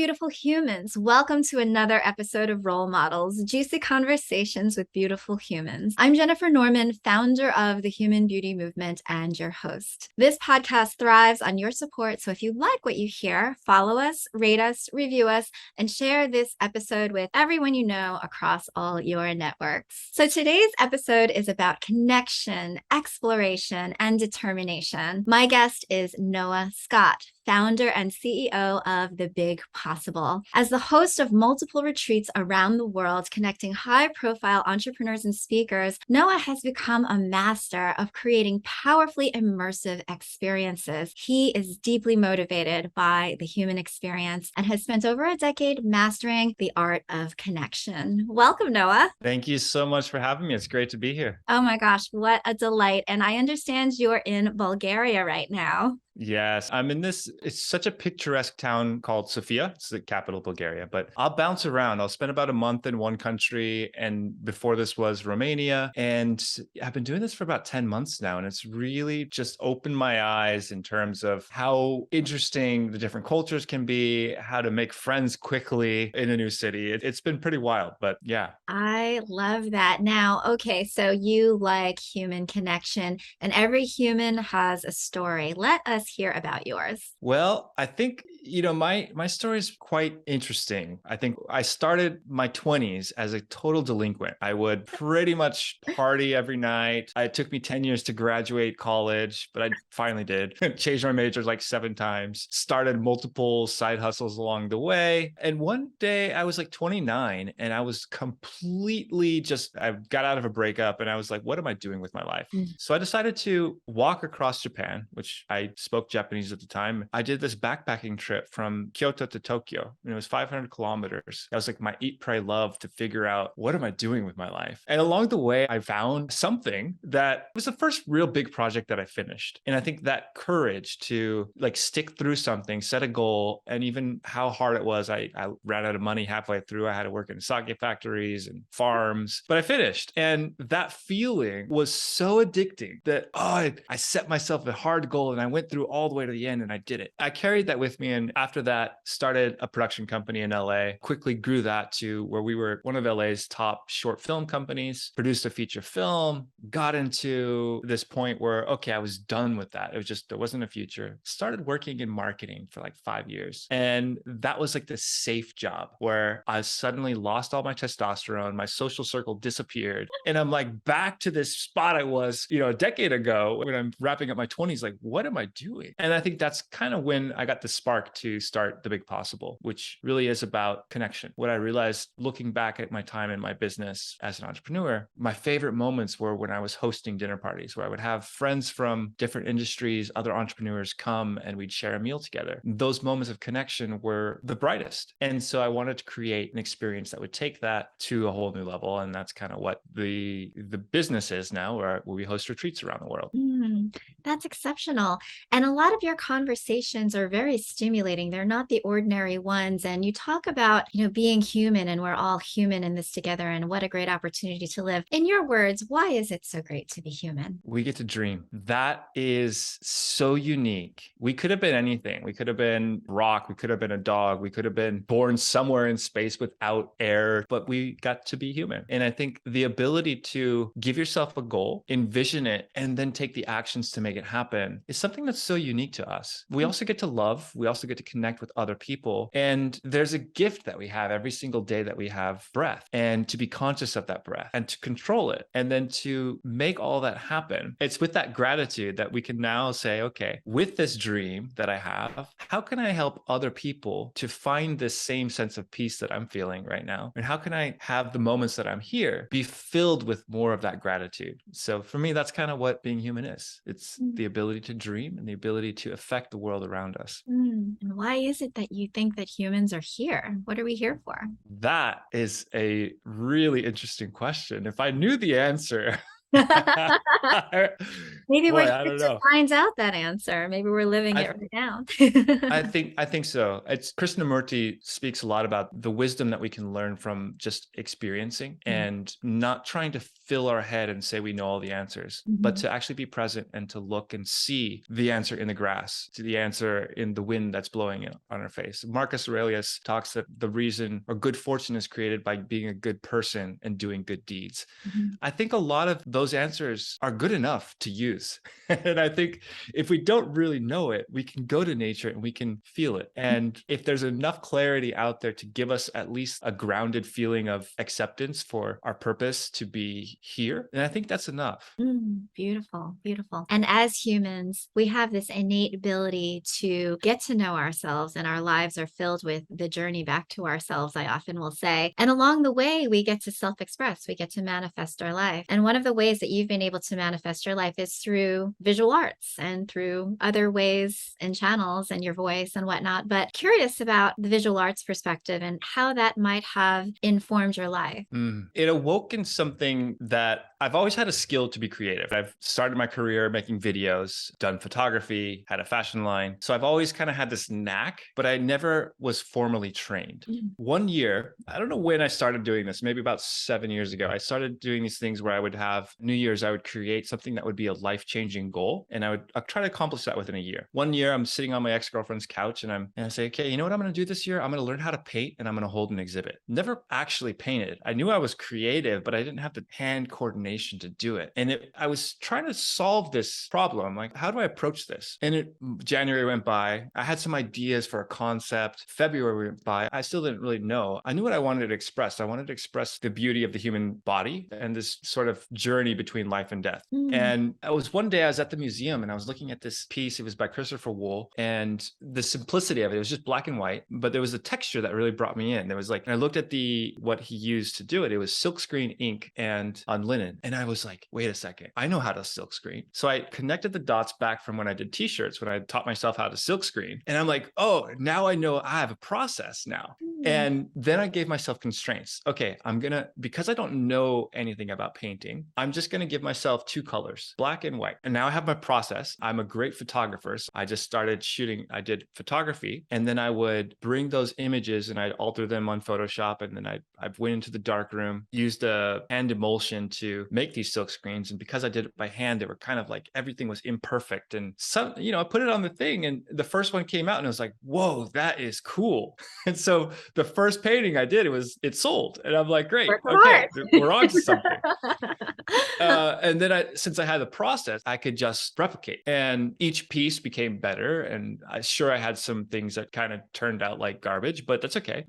beautiful humans. Welcome to another episode of Role Models, Juicy Conversations with Beautiful Humans. I'm Jennifer Norman, founder of the Human Beauty Movement and your host. This podcast thrives on your support, so if you like what you hear, follow us, rate us, review us, and share this episode with everyone you know across all your networks. So today's episode is about connection, exploration, and determination. My guest is Noah Scott, founder and CEO of The Big Possible. As the host of multiple retreats around the world connecting high-profile entrepreneurs and speakers, Noah has become a master of creating powerfully immersive experiences. He is deeply motivated by the human experience and has spent over a decade mastering the art of connection. Welcome, Noah. Thank you so much for having me. It's great to be here. Oh my gosh, what a delight. And I understand you're in Bulgaria right now. Yes, I'm in this. It's such a picturesque town called Sofia. It's the capital of Bulgaria, but I'll bounce around. I'll spend about a month in one country. And before this was Romania. And I've been doing this for about 10 months now. And it's really just opened my eyes in terms of how interesting the different cultures can be, how to make friends quickly in a new city. It's been pretty wild, but yeah. I love that. Now, okay, so you like human connection, and every human has a story. Let us hear about yours. Well, I think, my story is quite interesting. I think I started my 20s as a total delinquent. I would pretty much party every night. It took me 10 years to graduate college, but I finally did. Changed my majors like 7 times, started multiple side hustles along the way. And one day I was like 29 and I was I got out of a breakup and I was like, what am I doing with my life? So I decided to walk across Japan, which I spoke Japanese at the time. I did this backpacking trip from Kyoto to Tokyo, and it was 500 kilometers. That was like my eat, pray, love to figure out, what am I doing with my life? And along the way, I found something that was the first real big project that I finished. And I think that courage to like stick through something, set a goal, and even how hard it was, I ran out of money halfway through. I had to work in sake factories and farms, but I finished. And that feeling was so addicting that, I set myself a hard goal and I went through all the way to the end and I did it. I carried that with me. And after that, started a production company in LA, quickly grew that to where we were one of LA's top short film companies, produced a feature film, got into this point where, okay, I was done with that. It was just, there wasn't a future. Started working in marketing for like 5 years. And that was like the safe job where I suddenly lost all my testosterone, my social circle disappeared. And I'm like back to this spot I was, a decade ago when I'm wrapping up my 20s, like, what am I doing? And I think that's kind of when I got the spark to start The Big Possible, which really is about connection. What I realized looking back at my time in my business as an entrepreneur, my favorite moments were when I was hosting dinner parties where I would have friends from different industries, other entrepreneurs come and we'd share a meal together. Those moments of connection were the brightest. And so I wanted to create an experience that would take that to a whole new level. And that's kind of what the business is now, where we host retreats around the world. That's exceptional. And a lot of your conversations are very stimulating. They're not the ordinary ones. And you talk about, being human, and we're all human in this together, and what a great opportunity to live. In your words, why is it so great to be human? We get to dream. That is so unique. We could have been anything. We could have been rock. We could have been a dog. We could have been born somewhere in space without air, but we got to be human. And I think the ability to give yourself a goal, envision it, and then take the actions to make it happen is something that's so unique to us. We also get to love. We also get to connect with other people. And there's a gift that we have every single day that we have breath, and to be conscious of that breath and to control it. And then to make all that happen. It's with that gratitude that we can now say, okay, with this dream that I have, how can I help other people to find this same sense of peace that I'm feeling right now? And how can I have the moments that I'm here be filled with more of that gratitude? So for me, that's kind of what being human is. It's the ability to dream and the ability to affect the world around us. And why is it that you think that humans are here? What are we here for? That is a really interesting question. If I knew the answer, Maybe we're Boy, here I don't to know. find out that answer. Maybe we're living it I right now. I think so. It's Krishnamurti speaks a lot about the wisdom that we can learn from just experiencing and not trying to fill our head and say we know all the answers, but Mhm. to actually be present and to look and see the answer in the grass, to the answer in the wind that's blowing on our face. Marcus Aurelius talks that the reason or good fortune is created by being a good person and doing good deeds. Mhm. I think a lot of those answers are good enough to use. And I think if we don't really know it, we can go to nature and we can feel it. And if there's enough clarity out there to give us at least a grounded feeling of acceptance for our purpose to be here, then I think that's enough. Beautiful, beautiful. And as humans, we have this innate ability to get to know ourselves, and our lives are filled with the journey back to ourselves, I often will say. And along the way, we get to self express, we get to manifest our life. And one of the ways that you've been able to manifest your life is through visual arts and through other ways and channels and your voice and whatnot. But curious about the visual arts perspective and how that might have informed your life. It awoke in something that I've always had a skill to be creative. I've started my career making videos, done photography, had a fashion line. So I've always kind of had this knack, but I never was formally trained. One year, I don't know when I started doing this, maybe about 7 years ago, I started doing these things where I would have New Year's, I would create something that would be a life-changing goal. And I'd try to accomplish that within a year. One year, I'm sitting on my ex-girlfriend's couch and I say, okay, you know what I'm going to do this year? I'm going to learn how to paint and I'm going to hold an exhibit. Never actually painted. I knew I was creative, but I didn't have the hand coordination to do it. And I was trying to solve this problem. Like, how do I approach this? And January went by. I had some ideas for a concept. February went by. I still didn't really know. I knew what I wanted to express. I wanted to express the beauty of the human body and this sort of journey between life and death. Mm. And one day I was at the museum and I was looking at this piece. It was by Christopher Wool, and the simplicity of it was just black and white, but there was a texture that really brought me in. There was like, and I looked at what he used to do it. It was silkscreen ink and on linen. And I was like, wait a second, I know how to silkscreen. So I connected the dots back from when I did t-shirts, when I taught myself how to silkscreen. And I'm like, oh, now I know I have a process now. And then I gave myself constraints. Okay, because I don't know anything about painting, I'm just going to give myself two colors, black and white. And now I have my process. I'm a great photographer. So I just started shooting. I did photography, and then I would bring those images and I'd alter them on Photoshop. And then I went into the dark room, used a hand emulsion to make these silk screens. And because I did it by hand, they were kind of like everything was imperfect. And some, I put it on the thing and the first one came out and I was like, whoa, that is cool. And so the first painting I did, it sold. And I'm like, great, Work of okay, art. we're on to something. And then since I had the process, I could just replicate, and each piece became better. And I had some things that kind of turned out like garbage, but that's okay.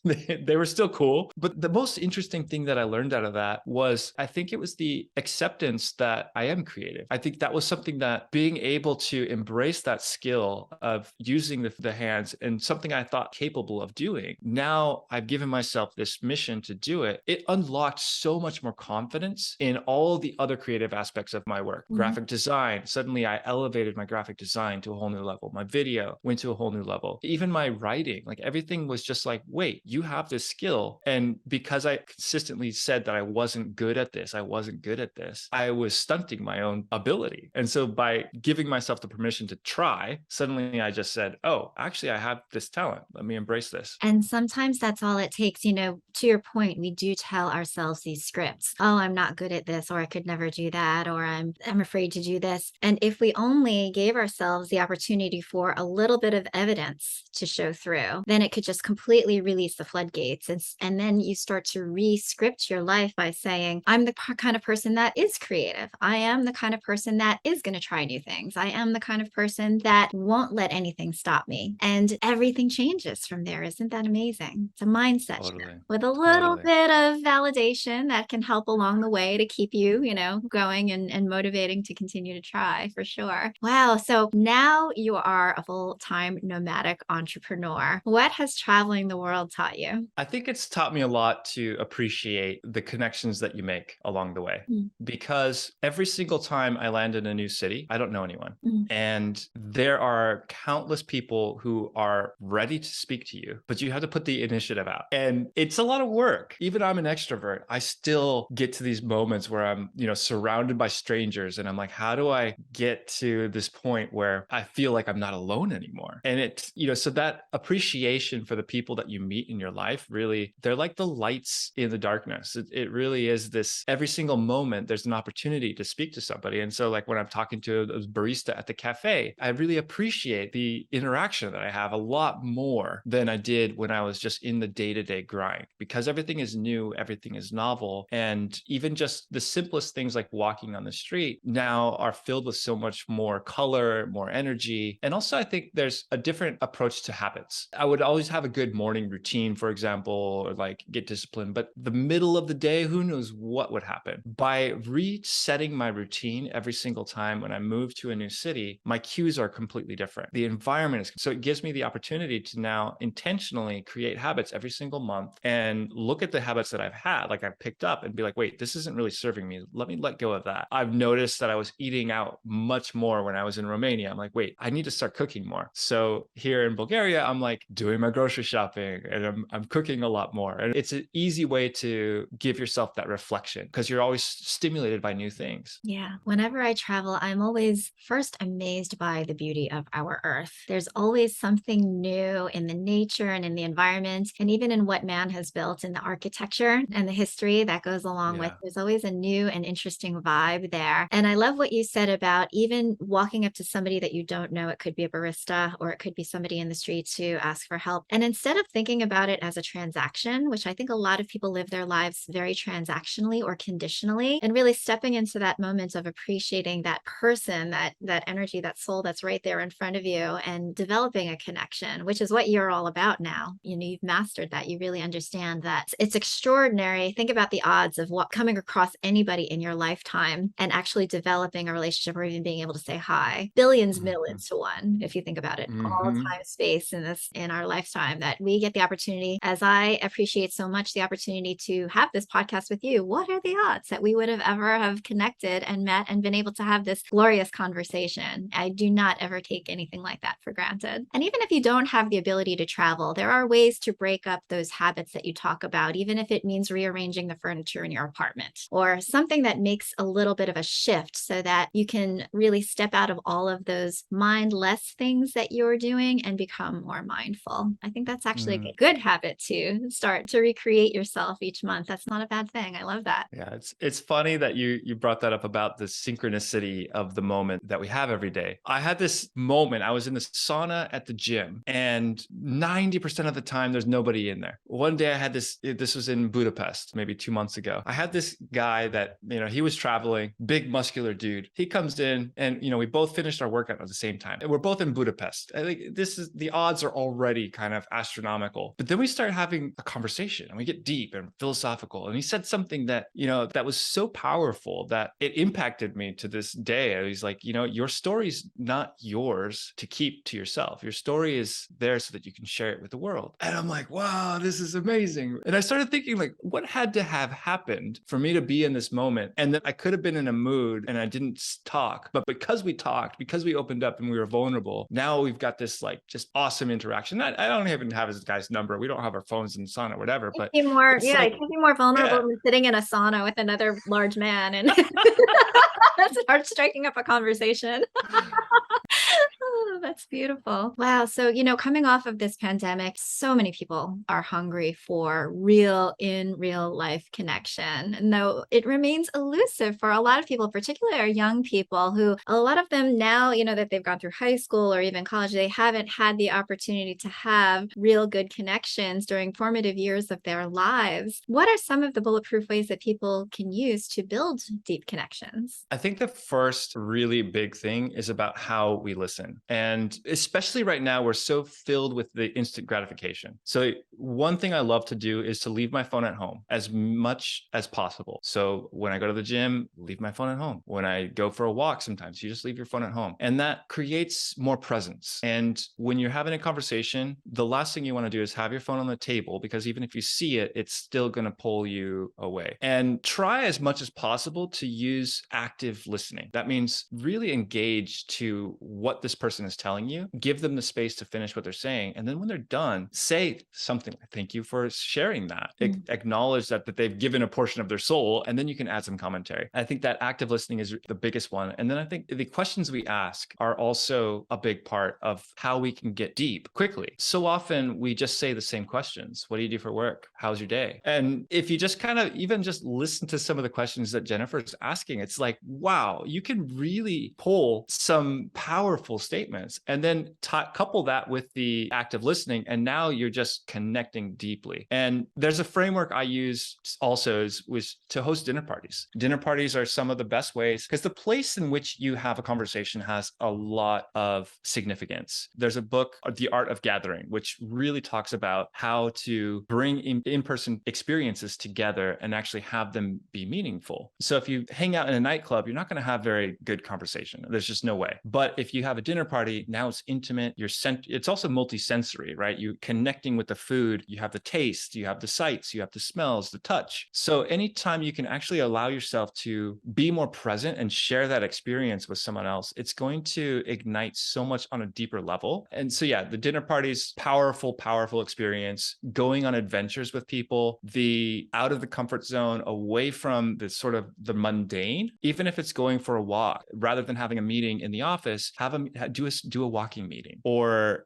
They were still cool. But the most interesting thing that I learned out of that was, I think it was the acceptance that I am creative. I think that was something that being able to embrace that skill of using the hands and something I thought capable of doing. Now I've given myself this mission to do it. It unlocked so much more confidence in all the other creative aspects of my work. Graphic design. Suddenly I elevated my graphic design to a whole new level. My video went to a whole new level. Even my writing, like everything was just like, wait, you have this skill. And because I consistently said that I wasn't good at this, I was stunting my own ability. And so by giving myself the permission to try, suddenly I just said, oh, actually, I have this talent. Let me embrace this. And sometimes that's all it takes. To your point, we do tell ourselves these scripts. Oh, I'm not good at this, or I could never do that, or I'm afraid to do this. And if we only gave ourselves the opportunity for a little bit of evidence to show through, then it could just completely release the floodgates. And then you start to re-script your life by saying, I'm the kind of person that is creative. I am the kind of person that is going to try new things. I am the kind of person that won't let anything stop me. And everything changes from there. Isn't that amazing? It's a mindset shift Totally. with a little Totally. bit of validation that can help along the way to keep you, going and motivating to continue to try, for sure. Wow. So now you are a full-time nomadic entrepreneur. What has traveling the world taught about you? I think it's taught me a lot to appreciate the connections that you make along the way Mm, because every single time I land in a new city, I don't know anyone. mm. And there are countless people who are ready to speak to you, but you have to put the initiative out. And it's a lot of work. Even I'm an extrovert, I still get to these moments where I'm, surrounded by strangers and I'm like, how do I get to this point where I feel like I'm not alone anymore? And so that appreciation for the people that you meet in your life, really, they're like the lights in the darkness. It really is this every single moment, there's an opportunity to speak to somebody. And so, like when I'm talking to a barista at the cafe, I really appreciate the interaction that I have a lot more than I did when I was just in the day to day grind because everything is new, everything is novel. And even just the simplest things like walking on the street now are filled with so much more color, more energy. And also, I think there's a different approach to habits. I would always have a good morning routine, for example, or like get disciplined, but the middle of the day, who knows what would happen. By resetting my routine every single time when I move to a new city, my cues are completely different. The environment is, so it gives me the opportunity to now intentionally create habits every single month and look at the habits that I've had, like I've picked up and be like, wait, this isn't really serving me. Let me let go of that. I've noticed that I was eating out much more when I was in Romania. I'm like, wait, I need to start cooking more. So here in Bulgaria, I'm like doing my grocery shopping and I'm cooking a lot more. And it's an easy way to give yourself that reflection because you're always stimulated by new things. Yeah. Whenever I travel, I'm always first amazed by the beauty of our earth. There's always something new in the nature and in the environment, and even in what man has built in the architecture and the history that goes along with. Yeah. There's always a new and interesting vibe there. And I love what you said about even walking up to somebody that you don't know. It could be a barista or it could be somebody in the street to ask for help. And instead of thinking about it as a transaction, which I think a lot of people live their lives very transactionally or conditionally, and really stepping into that moment of appreciating that person, that energy, that soul that's right there in front of you, and developing a connection, which is what you're all about now. You've mastered that. You really understand that it's extraordinary. Think about the odds of what coming across anybody in your lifetime and actually developing a relationship or even being able to say hi. Billions, Mm-hmm. millions to one, if you think about it. All Mm-hmm. time, space in our lifetime that we get the opportunity, as I appreciate so much the opportunity to have this podcast with you. What are the odds that we would have ever have connected and met and been able to have this glorious conversation? I do not ever take anything like that for granted. And even if you don't have the ability to travel, there are ways to break up those habits that you talk about, even if it means rearranging the furniture in your apartment or something that makes a little bit of a shift so that you can really step out of all of those mindless things that you're doing and become more mindful. I think that's actually a good habit to start to recreate yourself each month. That's not a bad thing. I love that. Yeah, it's funny that you brought that up about the synchronicity of the moment that we have every day. I had this moment. I was in the sauna at the gym, and 90% of the time there's nobody in there. One day I had this was in Budapest, maybe 2 months ago. I had this guy that, he was traveling, big muscular dude. He comes in and, we both finished our workout at the same time. And we're both in Budapest. I think the odds are already kind of astronomical. But then we start having a conversation and we get deep and philosophical. And he said something that, that was so powerful that it impacted me to this day. He's like, your story's not yours to keep to yourself. Your story is there so that you can share it with the world. And I'm like, wow, this is amazing. And I started thinking, like, what had to have happened for me to be in this moment? And then I could have been in a mood and I didn't talk. But because we talked, because we opened up and we were vulnerable, now we've got this like just awesome interaction. I don't even have this guy's number. We don't have our phones in the sauna, whatever. But it's Yeah, it like, can be more vulnerable yeah. than sitting in a sauna with another large man and start striking up a conversation. Oh, that's beautiful. Wow. So, coming off of this pandemic, so many people are hungry for in real life connection. And though it remains elusive for a lot of people, particularly our young people who a lot of them now, that they've gone through high school or even college, they haven't had the opportunity to have real good connections during formative years of their lives. What are some of the bulletproof ways that people can use to build deep connections? I think the first really big thing is about how we listen. And And especially right now, we're so filled with the instant gratification. So one thing I love to do is to leave my phone at home as much as possible. So when I go to the gym, leave my phone at home. When I go for a walk, sometimes you just leave your phone at home. And that creates more presence. And when you're having a conversation, the last thing you want to do is have your phone on the table, because even if you see it, it's still going to pull you away. And try as much as possible to use active listening. That means really engage to what this person is telling you, give them the space to finish what they're saying. And then when they're done, say something like, thank you for sharing that. Acknowledge that they've given a portion of their soul, and then you can add some commentary. I think that active listening is the biggest one. And then I think the questions we ask are also a big part of how we can get deep quickly. So often we just say the same questions. What do you do for work? How's your day? And if you just kind of even just listen to some of the questions that Jennifer's asking, it's like, wow, you can really pull some powerful statements and then couple that with the active listening. And now you're just connecting deeply. And there's a framework I use also was to host dinner parties. Dinner parties are some of the best ways, because the place in which you have a conversation has a lot of significance. There's a book, The Art of Gathering, which really talks about how to bring in-person experiences together and actually have them be meaningful. So if you hang out in a nightclub, you're not going to have very good conversation. There's just no way. But if you have a dinner party, now it's intimate. It's also multi-sensory, right? You're connecting with the food. You have the taste, you have the sights, you have the smells, the touch. So anytime you can actually allow yourself to be more present and share that experience with someone else, it's going to ignite so much on a deeper level. And so yeah, the dinner parties, powerful, powerful experience. Going on adventures with people, the out of the comfort zone, away from the sort of the mundane, even if it's going for a walk, rather than having a meeting in the office, do a walking meeting, or,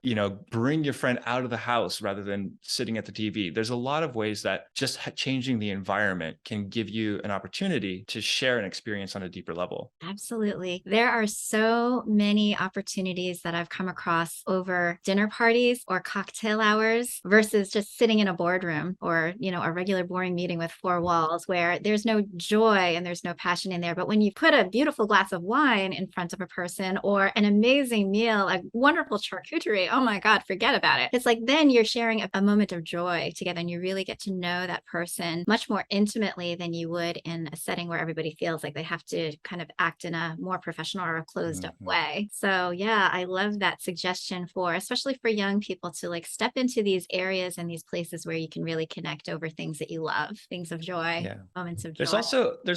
bring your friend out of the house rather than sitting at the TV. There's a lot of ways that just changing the environment can give you an opportunity to share an experience on a deeper level. Absolutely. There are so many opportunities that I've come across over dinner parties or cocktail hours versus just sitting in a boardroom or, a regular boring meeting with four walls where there's no joy and there's no passion in there. But when you put a beautiful glass of wine in front of a person, or an amazing meal, a wonderful charcuterie, oh my God, forget about it. It's like then you're sharing a moment of joy together, and you really get to know that person much more intimately than you would in a setting where everybody feels like they have to kind of act in a more professional or a closed up Mhm. way. So yeah, I love that suggestion especially for young people, to like step into these areas and these places where you can really connect over things that you love, things of joy, Yeah. moments of There's joy.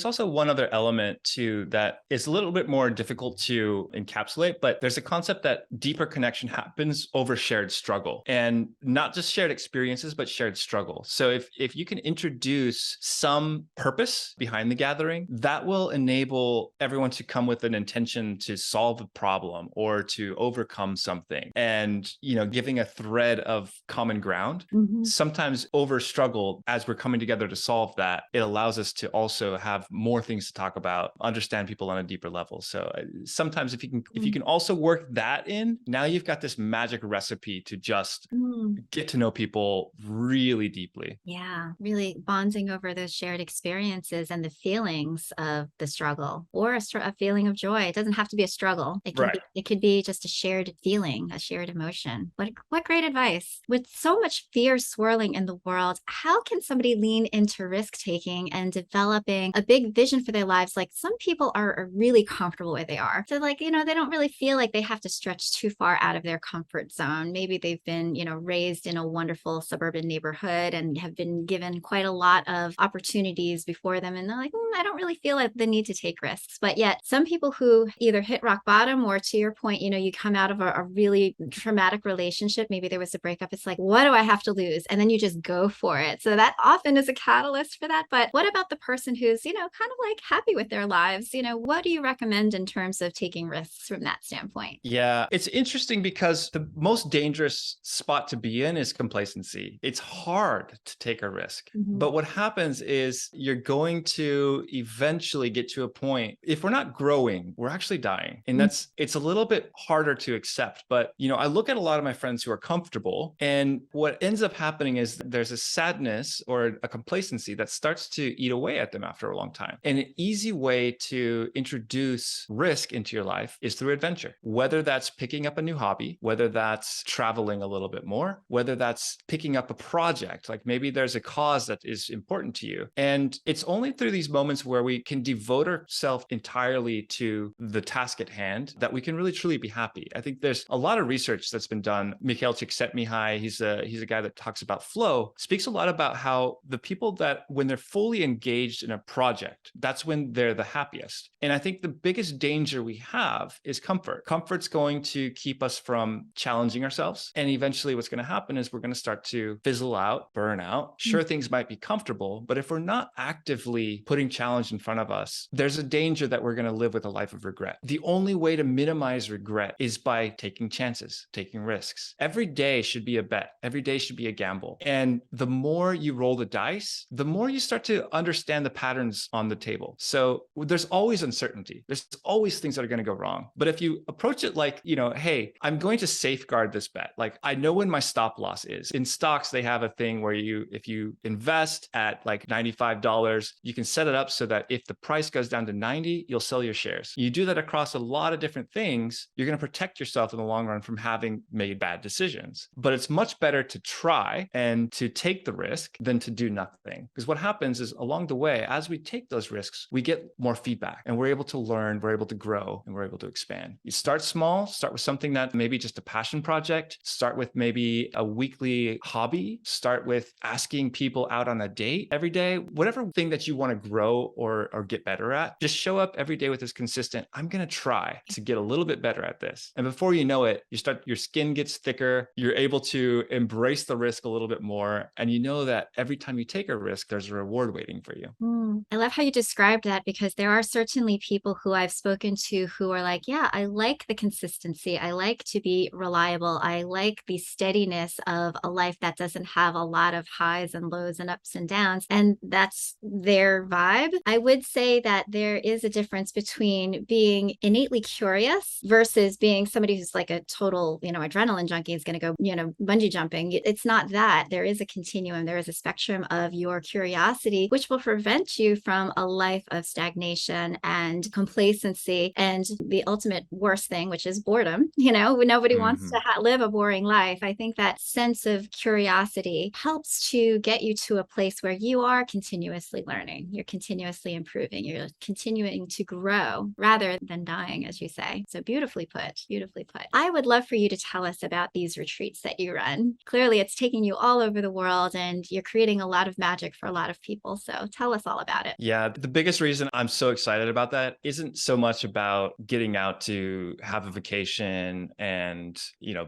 also one other element too that is a little bit more difficult to encapsulate, but there's a concept that deeper connection happens over shared struggle, and not just shared experiences, but shared struggle. So if you can introduce some purpose behind the gathering, that will enable everyone to come with an intention to solve a problem or to overcome something, and giving a thread of common ground. Mhm. Sometimes over struggle, as we're coming together to solve that, it allows us to also have more things to talk about, understand people on a deeper level. So sometimes if you can also work that in, now you've got this magic recipe to just Mm. get to know people really deeply. Yeah, really bonding over those shared experiences and the feelings of the struggle, or a feeling of joy. It doesn't have to be a struggle. Right. It could be just a shared feeling, a shared emotion. What great advice. With so much fear swirling in the world, how can somebody lean into risk taking and developing a big vision for their lives? Like, some people are really comfortable where they are. So like, they don't really feel like they have to stretch too far out of their comfort zone. Maybe they've been, raised in a wonderful suburban neighborhood and have been given quite a lot of opportunities before them. And they're like, I don't really feel like the need to take risks. But yet some people who either hit rock bottom, or to your point, you come out of a really traumatic relationship. Maybe there was a breakup. It's like, what do I have to lose? And then you just go for it. So that often is a catalyst for that. But what about the person who's, kind of like happy with their lives? What do you recommend in terms of taking risks from that standpoint? Yeah, it's interesting because the most dangerous spot to be in is complacency. It's hard to take a risk. Mhm. But what happens is you're going to eventually get to a point, if we're not growing, we're actually dying. And it's a little bit harder to accept. But, I look at a lot of my friends who are comfortable, and what ends up happening is there's a sadness or a complacency that starts to eat away at them after a long time. And an easy way to introduce risk into your life is through adventure, whether that's that's picking up a new hobby, whether that's traveling a little bit more, whether that's picking up a project, like maybe there's a cause that is important to you. And it's only through these moments where we can devote ourselves entirely to the task at hand that we can really truly be happy. I think there's a lot of research that's been done. Mikhail Csikszentmihalyi, he's a guy that talks about flow, speaks a lot about how the people that when they're fully engaged in a project, that's when they're the happiest. And I think the biggest danger we have is comfort. Comfort's going to keep us from challenging ourselves. And eventually what's going to happen is we're going to start to fizzle out, burn out. Sure, things might be comfortable, but if we're not actively putting challenge in front of us, there's a danger that we're going to live with a life of regret. The only way to minimize regret is by taking chances, taking risks. Every day should be a bet. Every day should be a gamble. And the more you roll the dice, the more you start to understand the patterns on the table. So there's always uncertainty. There's always things that are going to go wrong. But if you approach it like, hey, I'm going to safeguard this bet. Like I know when my stop loss is. In stocks, they have a thing where if you invest at like $95, you can set it up so that if the price goes down to 90, you'll sell your shares. You do that across a lot of different things, you're going to protect yourself in the long run from having made bad decisions. But it's much better to try and to take the risk than to do nothing. Because what happens is along the way, as we take those risks, we get more feedback and we're able to learn, we're able to grow, and we're able to expand. You start small, start with something that maybe just a passion project, start with maybe a weekly hobby, start with asking people out on a date every day, whatever thing that you want to grow or get better at, just show up every day with this consistent, I'm going to try to get a little bit better at this. And before you know it, your skin gets thicker, you're able to embrace the risk a little bit more. And you know that every time you take a risk, there's a reward waiting for you. I love how you described that, because there are certainly people who I've spoken to who are like, yeah, I like the consistency. I like to be reliable. I like the steadiness of a life that doesn't have a lot of highs and lows and ups and downs. And that's their vibe. I would say that there is a difference between being innately curious versus being somebody who's like a total, adrenaline junkie is going to go, bungee jumping. It's not that. There is a continuum. There is a spectrum of your curiosity, which will prevent you from a life of stagnation and complacency and the ultimate worst thing, which is boredom. Nobody wants to live a boring life. I think that sense of curiosity helps to get you to a place where you are continuously learning, you're continuously improving, you're continuing to grow rather than dying, as you say. So beautifully put, beautifully put. I would love for you to tell us about these retreats that you run. Clearly, it's taking you all over the world and you're creating a lot of magic for a lot of people. So tell us all about it. Yeah, the biggest reason I'm so excited about that isn't so much about getting out to have a vacation and,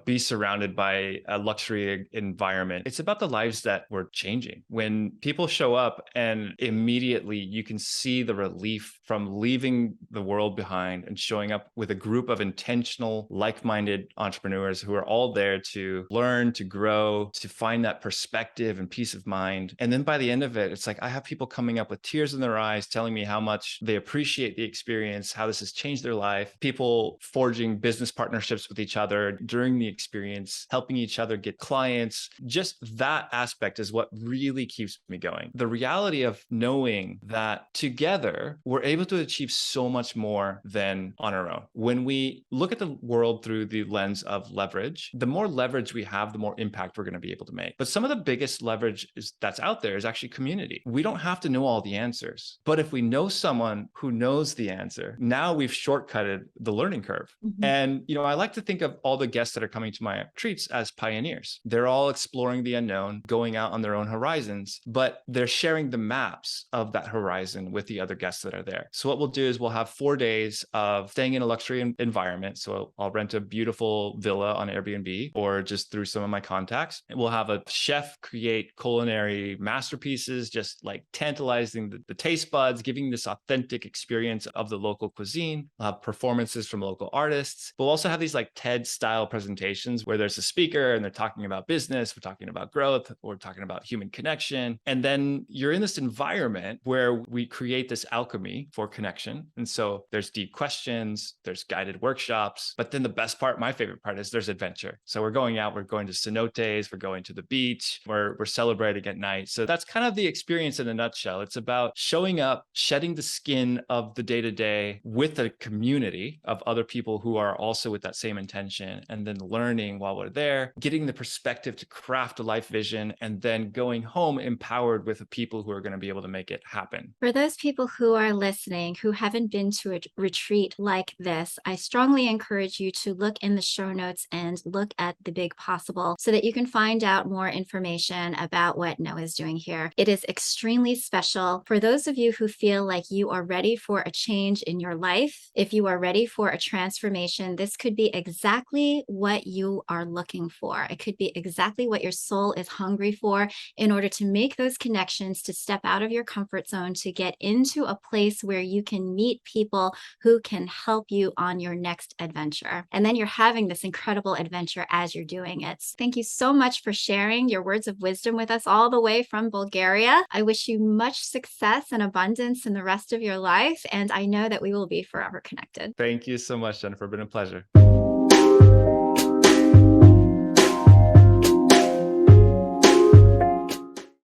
be surrounded by a luxury environment. It's about the lives that we're changing. When people show up and immediately you can see the relief from leaving the world behind and showing up with a group of intentional, like-minded entrepreneurs who are all there to learn, to grow, to find that perspective and peace of mind. And then by the end of it, it's like I have people coming up with tears in their eyes, telling me how much they appreciate the experience, how this has changed their life, people forging business partnerships with each other during the experience, helping each other get clients. Just that aspect is what really keeps me going. The reality of knowing that together we're able to achieve so much more than on our own. When we look at the world through the lens of leverage, the more leverage we have, the more impact we're going to be able to make. But some of the biggest leverage that's out there is actually community. We don't have to know all the answers, but if we know someone who knows the answer, now we've shortcutted the learning curve. And, I like to think of all the guests that are coming to my retreats as pioneers. They're all exploring the unknown, going out on their own horizons, but they're sharing the maps of that horizon with the other guests that are there. So what we'll do is we'll have 4 days of staying in a luxury environment. So I'll rent a beautiful villa on Airbnb or just through some of my contacts. And we'll have a chef create culinary masterpieces, just like tantalizing the taste buds, giving this authentic experience of the local cuisine. We'll have performances from local artists. We'll also have these like TED style presentations where there's a speaker and they're talking about business, we're talking about growth, we're talking about human connection. And then you're in this environment where we create this alchemy for connection. And so there's deep questions, there's guided workshops, but then the best part, my favorite part, is there's adventure. So we're going out, we're going to cenotes, we're going to the beach, we're celebrating at night. So that's kind of the experience in a nutshell. It's about showing up, shedding the skin of the day-to-day with a community of other people who are also with that same intention, and then learning while we're there, getting the perspective to craft a life vision, and then going home empowered with the people who are going to be able to make it happen. For those people who are listening who haven't been to a retreat like this, I strongly encourage you to look in the show notes and look at the Big Possible so that you can find out more information about what Noah is doing here. It is extremely special. For those of you who feel like you are ready for a change in your life, if you are ready for a transformation, this could be exactly what you are looking for. It could be exactly what your soul is hungry for in order to make those connections, to step out of your comfort zone, to get into a place where you can meet people who can help you on your next adventure. And then you're having this incredible adventure as you're doing it. Thank you so much for sharing your words of wisdom with us all the way from Bulgaria. I wish you much success and abundance in the rest of your life. And I know that we will be forever connected. Thank you so much, Jennifer. It's been a pleasure.